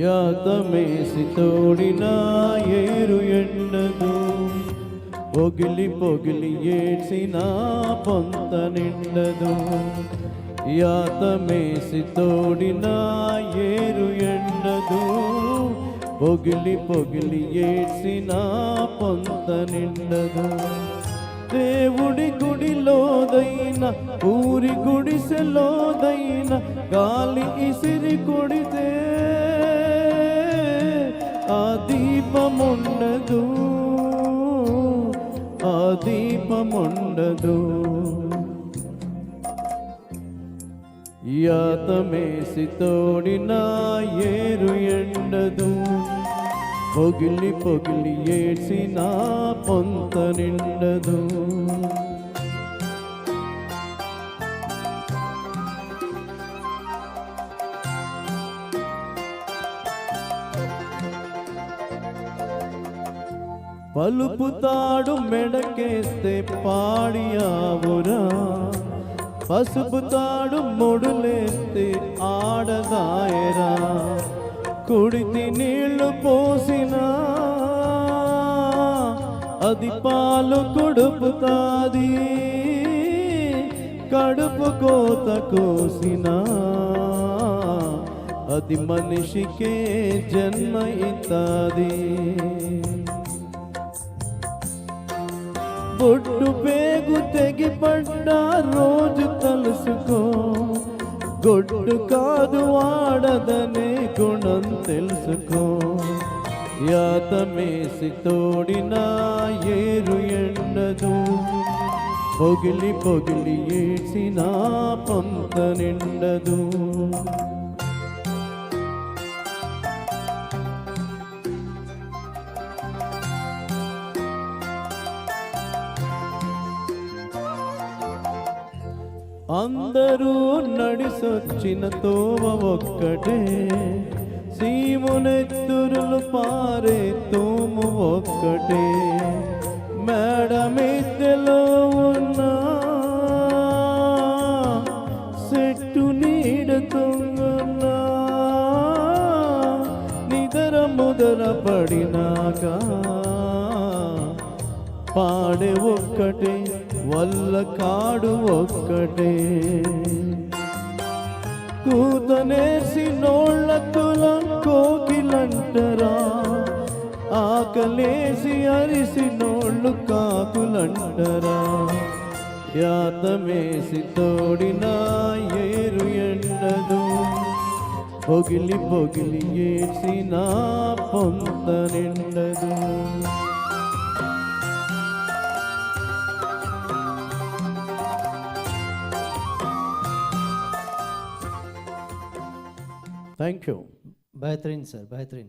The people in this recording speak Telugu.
యాతమేసి తోడిన ఏరు ఎండదు, పొగిలి పొగిలి ఏడ్చిన పొంత నిండదు. యాతమేసి తోడిన ఏరు ఎండదు, పొగిలి పొగిలి ఏడ్చిన పొంత నిండదు. దేవుడి గుడిలోదైన ఊరి గుడిసెలోదైన గాలి ఇసిరి కొడితే ఆ దీపముండదు, ఆ దీపముండదు. యాతమేసి తోడిన ఏరు ఎండదు, పొగిలి పొగిలి ఏడ్చిన పొంత నిండదు. పలుపుతాడు మెడకేస్తే పాడియావురా, పసుపుతాడు ముడులేస్తే ఆడదాయరా. కుడితి నీళ్లు పోసినా అది పాలు కొడుపుతాది, కడుపు కోత కోసినా అది మనిషికే జన్మ ఇస్తాది. బొడ్డు పేగు తెగిపడ్డ రోజు తలుసుకో, గొడ్డు కాదు వాడదనే గుణం తెలుసుకో. యాతమేసి తోడిన ఏరు ఎండదు, పొగిలి పొగిలి ఏడ్చిన పొంత నిండదు. అందరూ నడిసొచ్చిన తోవ ఒక్కటే, సీమునెత్తురులు పారే తోము ఒక్కటే. మేడ మిద్దెలో ఉన్న చెట్టు నీడ తొంగున్నా, నిదర ముదర పడినాక పాడే ఒక్కటే, వల్ల కాడు ఒక్కటే. కూత నేర్సి నోళ్ళ కులం కోకిలంటరా, ఆకలేసి అరిసి నోళ్ళు కాకులంటరా. యాతమేసి తోడిన ఏరు ఎండదు, పొగిలి పొగిలి ఏడ్చిన పొంత నిండదు. Thank you. बेहतरीन सर, बेहतरीन.